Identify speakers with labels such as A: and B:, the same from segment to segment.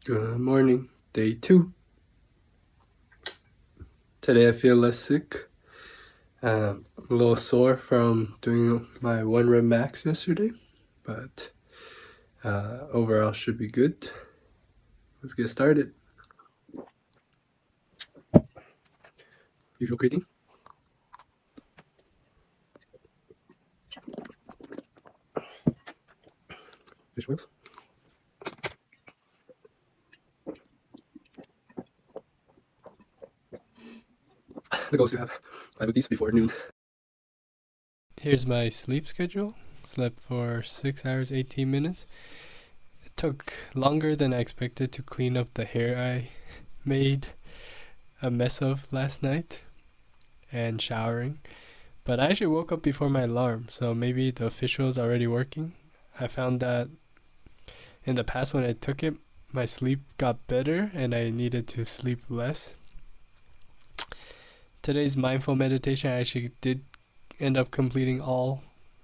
A: Good morning, day 2. Today I feel less sick. I'm a little sore from doing my 1 rep max yesterday, but overall should be good. Let's get started. Usual greeting. Fish wings. The goal is to have 5 of these before noon. Here's my sleep schedule. Slept for 6 hours, 18 minutes. It took longer than I expected to clean up the hair I made a mess of last night and showering. But I actually woke up before my alarm, so maybe the official is already working. I found that in the past when I took it, my sleep got better and I needed to sleep less. Today's mindful meditation, I actually did end up completing all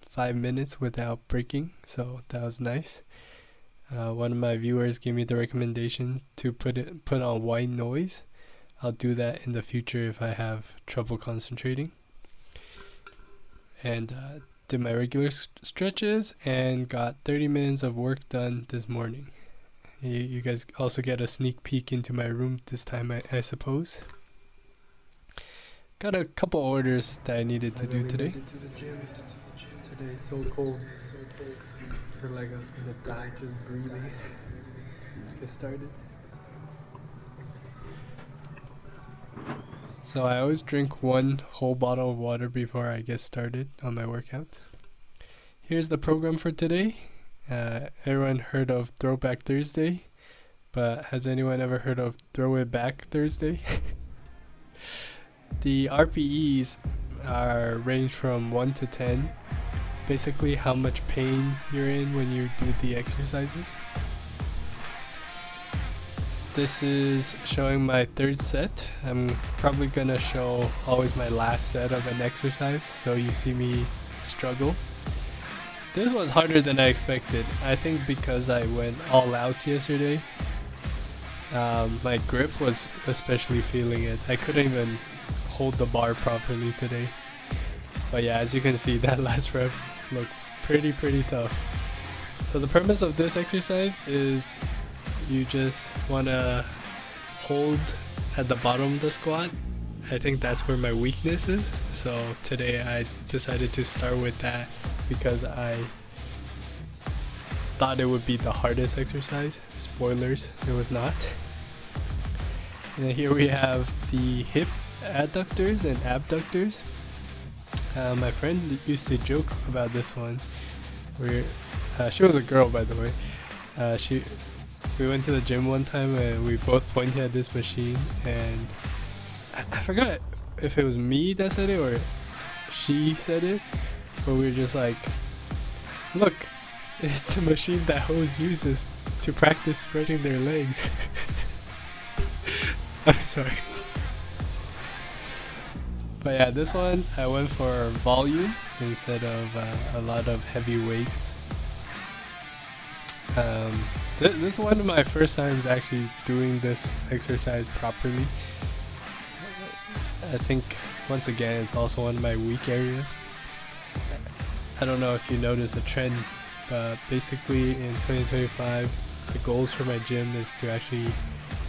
A: 5 minutes without breaking, so that was nice. One of my viewers gave me the recommendation to put on white noise. I'll do that in the future if I have trouble concentrating. And did my regular stretches and got 30 minutes of work done this morning. You guys also get a sneak peek into my room this time, I suppose. Got a couple orders that I needed to do today. To the gym today. So cold. I feel like I was gonna die just breathing. Let's get started. So I always drink 1 whole bottle of water before I get started on my workout. Here's the program for today. Everyone heard of Throwback Thursday, but has anyone ever heard of Throw It Back Thursday? The RPEs are range from 1 to 10, basically how much pain you're in when you do the exercises. This is showing my 3rd set. I'm probably gonna show always my last set of an exercise, so you see me struggle. This was harder than I expected. I think because I went all out yesterday. My grip was especially feeling it. I couldn't even hold the bar properly today. But yeah, as you can see, that last rep looked pretty tough. So the purpose of this exercise is you just want to hold at the bottom of the squat. I think that's where my weakness is. So today I decided to start with that because I thought it would be the hardest exercise. Spoilers, it was not. And then here we have the hip adductors and abductors. My friend used to joke about this one. She was a girl, by the way. We went to the gym one time and we both pointed at this machine, and I forgot if it was me that said it or she said it, but we were just like, look, it's the machine that hoes uses to practice spreading their legs. I'm sorry. But yeah, this one I went for volume instead of a lot of heavy weights. This is one of my first times actually doing this exercise properly. I think once again it's also one of my weak areas. I don't know if you notice a trend, but basically in 2025 the goals for my gym is to actually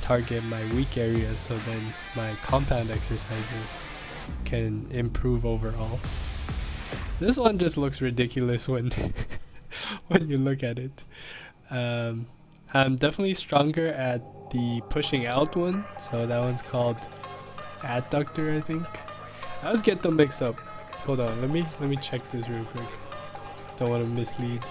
A: target my weak areas so then my compound exercises can improve overall. This one just looks ridiculous when when you look at it. I'm definitely stronger at the pushing out one, so that one's called Adductor, I think. I always get them mixed up. Hold on, let me check this real quick. Don't want to mislead.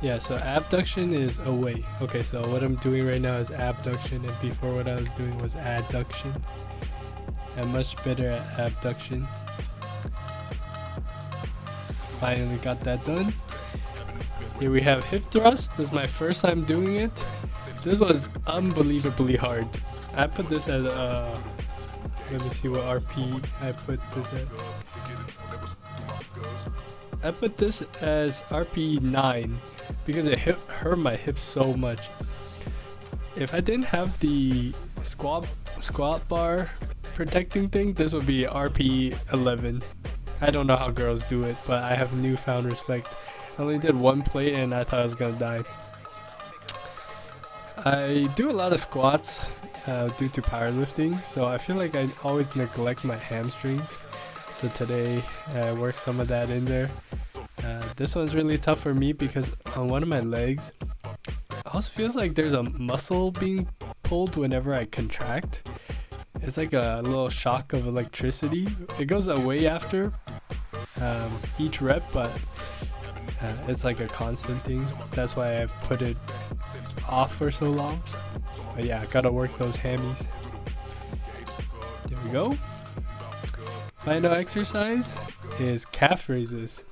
A: Yeah, so abduction is away. Okay, so what I'm doing right now is abduction, and before what I was doing was adduction. I'm much better at abduction. finally got that done. Here we have hip thrust. This is my first time doing it. This was unbelievably hard. I put this at let me see what RP I put this at. I put this as RP 9 because it hurt my hips so much. If I didn't have the squat bar protecting thing, this would be RP 11. I don't know how girls do it, but I have newfound respect. I only did one plate and I thought I was gonna die. I do a lot of squats due to powerlifting, so I feel like I always neglect my hamstrings. So today I worked some of that in there. This one's really tough for me because on one of my legs, it also feels like there's a muscle being pulled whenever I contract. It's like a little shock of electricity. It goes away after each rep, but it's like a constant thing. That's why I've put it off for so long. But yeah, gotta work those hammies. There we go. Final exercise is calf raises.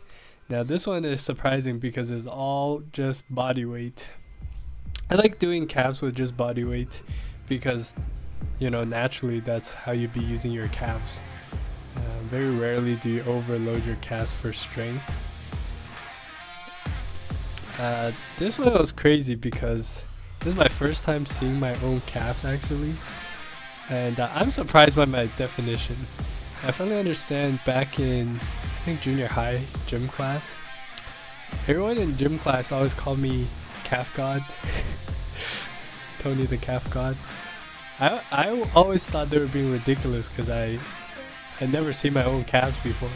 A: Now this one is surprising because it's all just body weight. I like doing calves with just body weight because, you know, naturally that's how you'd be using your calves. Very rarely do you overload your calves for strength. This one was crazy because this is my first time seeing my own calves actually, and I'm surprised by my definition. I finally understand back in, I think, junior high gym class. Everyone in gym class always called me calf god. Tony the calf god. I always thought they were being ridiculous because I never seen my own calves before.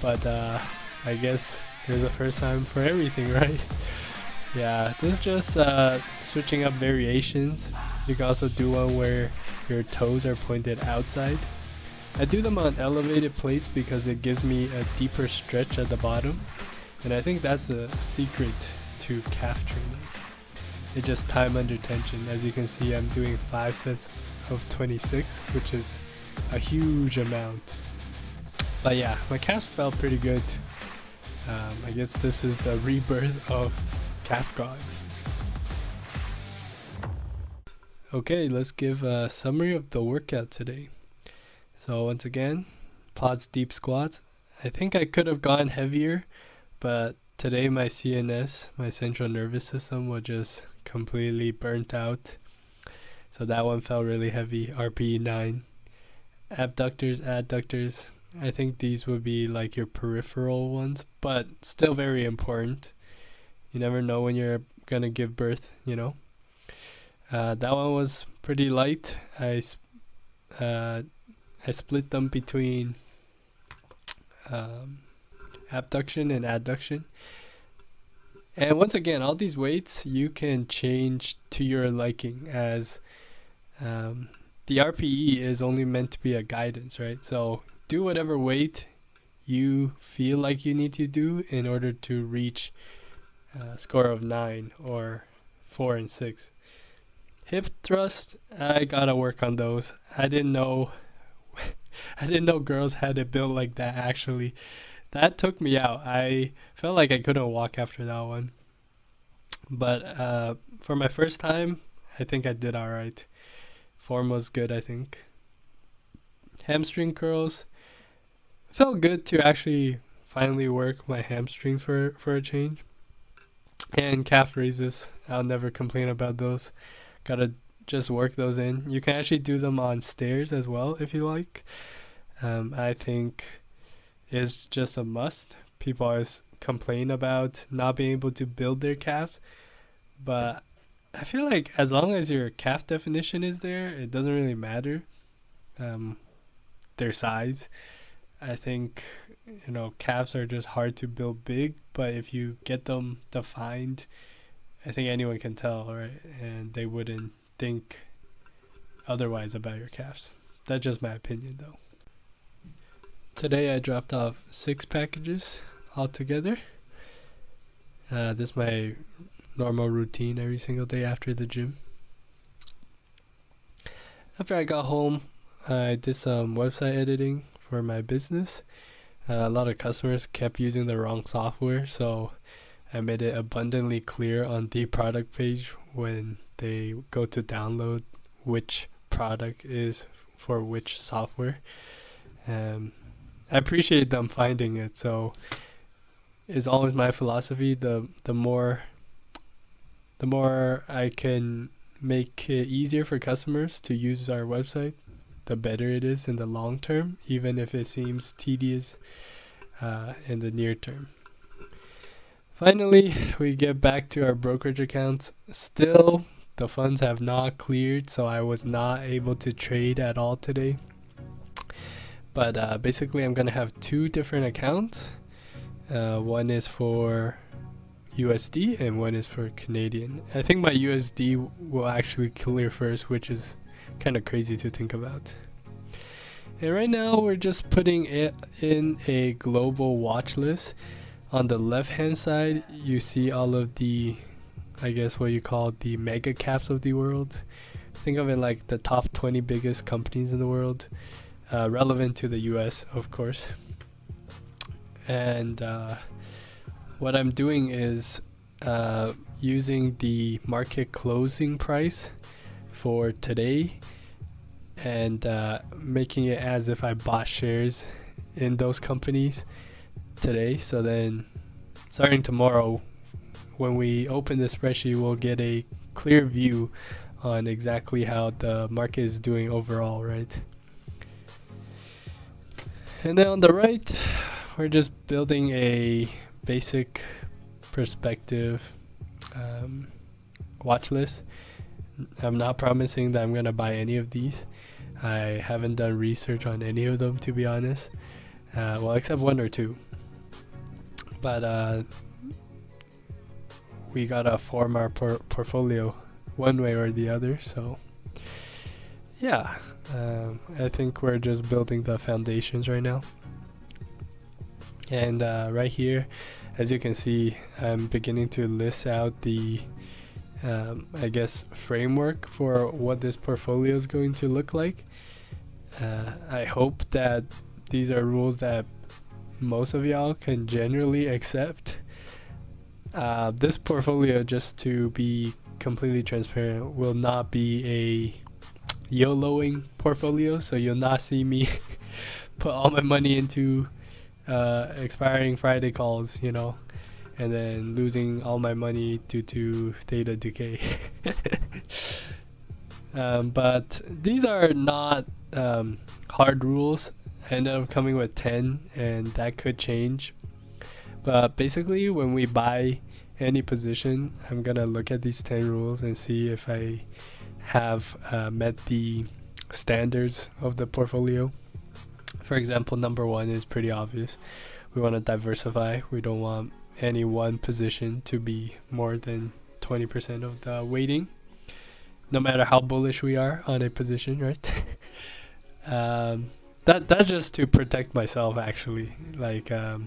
A: But I guess there's a first time for everything, right? Yeah, this is just switching up variations. You can also do one where your toes are pointed outside. I do them on elevated plates because it gives me a deeper stretch at the bottom, and I think that's the secret to calf training. It's just time under tension. As you can see, I'm doing 5 sets of 26, which is a huge amount. But yeah, my calves felt pretty good. I guess this is the rebirth of calf gods. Okay, let's give a summary of the workout today. So once again, pods deep squats. I think I could have gone heavier, but today my CNS, my central nervous system, was just completely burnt out. So that one felt really heavy, RPE 9. Abductors, adductors, I think these would be like your peripheral ones, but still very important. You never know when you're gonna give birth, you know. That one was pretty light. I split them between abduction and adduction. And once again, all these weights you can change to your liking, as the RPE is only meant to be a guidance, right? So do whatever weight you feel like you need to do in order to reach a score of 9 or 4 and 6. Hip thrust, I gotta work on those. I didn't know girls had it built like that actually. That took me out. I felt like I couldn't walk after that one. But for my first time, I think I did alright. Form was good, I think. Hamstring curls. Felt good to actually finally work my hamstrings for a change. And calf raises. I'll never complain about those. Gotta just work those in. You can actually do them on stairs as well if you like. I think it's just a must. People always complain about not being able to build their calves, but I feel like as long as your calf definition is there, it doesn't really matter their size. I think, you know, calves are just hard to build big, but if you get them defined, I think anyone can tell, right? And they wouldn't think otherwise about your calves. That's just my opinion, though. Today I dropped off 6 packages altogether. This is my normal routine every single day after the gym. After I got home, I did some website editing for my business. A lot of customers kept using the wrong software, so I made it abundantly clear on the product page when they go to download which product is for which software. I appreciate them finding it, so it's always my philosophy. The more I can make it easier for customers to use our website, the better it is in the long term, even if it seems tedious in the near term. Finally, we get back to our brokerage accounts. Still, the funds have not cleared, so I was not able to trade at all today. But basically, I'm going to have two different accounts. One is for USD and one is for Canadian. I think my USD will actually clear first, which is kind of crazy to think about. And right now, we're just putting it in a global watch list. On the left hand side, you see all of the, I guess what you call the mega caps of the world. Think of it like the top 20 biggest companies in the world, relevant to the US, of course. And what I'm doing is using the market closing price for today and making it as if I bought shares in those companies today. So then starting tomorrow, when we open the spreadsheet, we'll get a clear view on exactly how the market is doing overall, right? And then on the right, we're just building a basic perspective watch list. I'm not promising that I'm going to buy any of these. I haven't done research on any of them, to be honest. Well, except one or two. But we gotta form our portfolio one way or the other. So yeah, I think we're just building the foundations right now. And right here, as you can see, I'm beginning to list out the I guess framework for what this portfolio is going to look like. I hope that these are rules that most of y'all can generally accept. This portfolio, just to be completely transparent, will not be a YOLOing portfolio, so you'll not see me put all my money into expiring Friday calls, you know, and then losing all my money due to theta decay. But these are not hard rules. I ended up coming with 10, and that could change. But basically, when we buy any position, I'm gonna look at these 10 rules and see if I have met the standards of the portfolio. For example, number 1 is pretty obvious. We want to diversify. We don't want any one position to be more than 20% of the weighting, no matter how bullish we are on a position, right? That's just to protect myself, actually. Like, I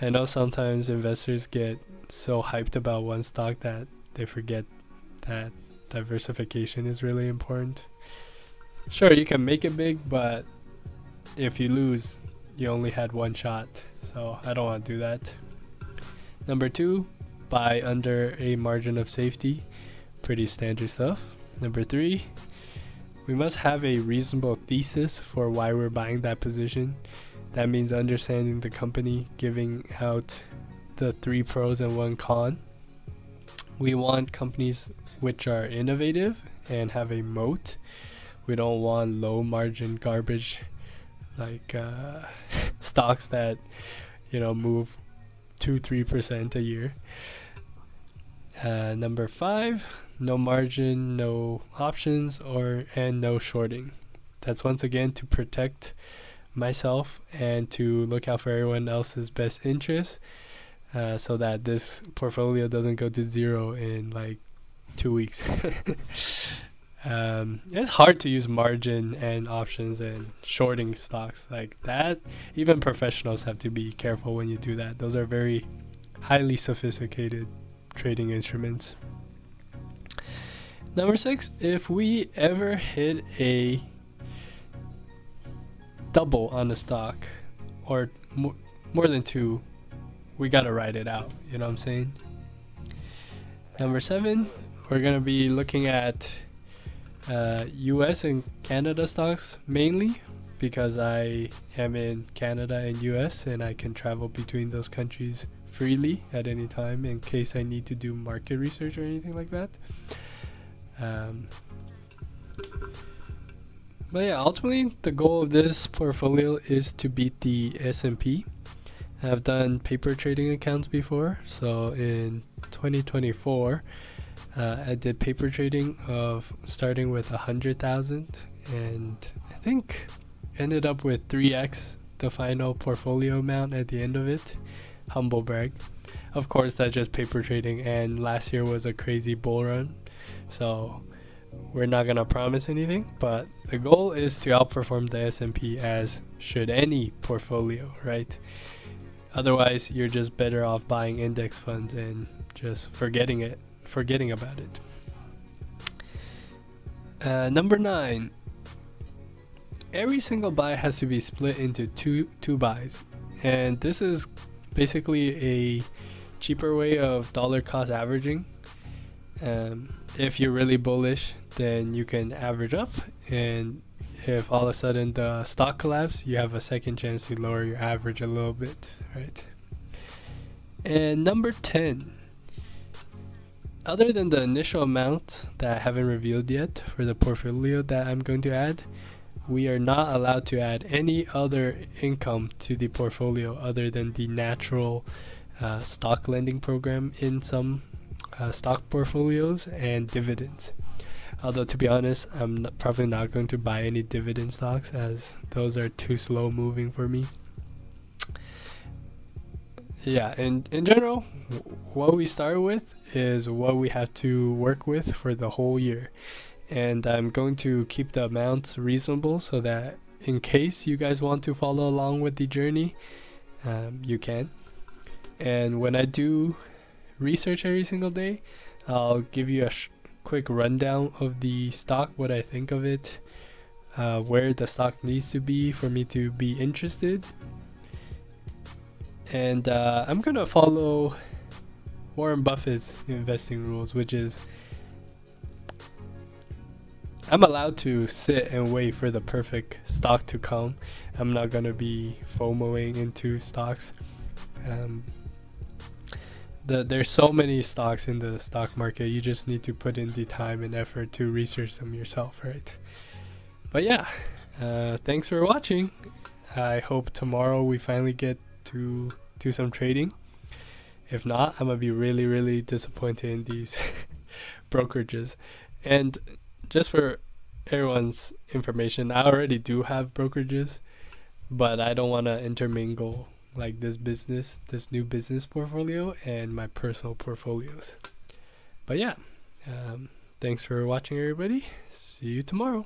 A: know sometimes investors get so hyped about one stock that they forget that diversification is really important. Sure, you can make it big, but if you lose, you only had one shot. So I don't want to do that. Number 2, buy under a margin of safety. Pretty standard stuff. Number 3, we must have a reasonable thesis for why we're buying that position. That means understanding the company, giving out the 3 pros and 1 con. We want companies which are innovative and have a moat. We don't want low margin garbage like stocks that, you know, move 2-3% a year. Number 5, no margin, no options, and no shorting. That's once again to protect myself and to look out for everyone else's best interest, so that this portfolio doesn't go to zero in like 2 weeks. It's hard to use margin and options and shorting stocks like that. Even professionals have to be careful when you do that. Those are very highly sophisticated trading instruments. Number 6, if we ever hit a double on a stock, or more than 2, we gotta ride it out. You know what I'm saying? Number 7, we're gonna be looking at US and Canada stocks mainly, because I am in Canada and US and I can travel between those countries freely at any time in case I need to do market research or anything like that. But yeah, ultimately the goal of this portfolio is to beat the S&P. I've done paper trading accounts before, so in 2024 I did paper trading of starting with 100,000 and I think ended up with 3x the final portfolio amount at the end of it. Humble brag. Of course, that's just paper trading, and last year was a crazy bull run, so we're not gonna promise anything, but the goal is to outperform the S&P, as should any portfolio, right? Otherwise, you're just better off buying index funds and just forgetting about it. Number 9, every single buy has to be split into two buys, and this is basically a cheaper way of dollar cost averaging. If you're really bullish, then you can average up, and if all of a sudden the stock collapses, you have a second chance to lower your average a little bit, right? And number 10, other than the initial amount that I haven't revealed yet for the portfolio that I'm going to add, we are not allowed to add any other income to the portfolio other than the natural stock lending program in some stock portfolios and dividends. Although, to be honest, I'm probably not going to buy any dividend stocks, as those are too slow moving for me. Yeah, and in general, what we start with is what we have to work with for the whole year. And I'm going to keep the amounts reasonable so that in case you guys want to follow along with the journey, you can. And when I do research every single day, I'll give you a quick rundown of the stock, what I think of it, where the stock needs to be for me to be interested. And I'm going to follow Warren Buffett's investing rules, which is I'm allowed to sit and wait for the perfect stock to come. I'm not going to be FOMOing into stocks. There's so many stocks in the stock market. You just need to put in the time and effort to research them yourself, right? But yeah, thanks for watching. I hope tomorrow we finally get to do some trading. If not, I'm going to be really, really disappointed in these brokerages. And just for everyone's information, I already do have brokerages, but I don't want to intermingle like this new business portfolio and my personal portfolios. But yeah, thanks for watching, everybody. See you tomorrow.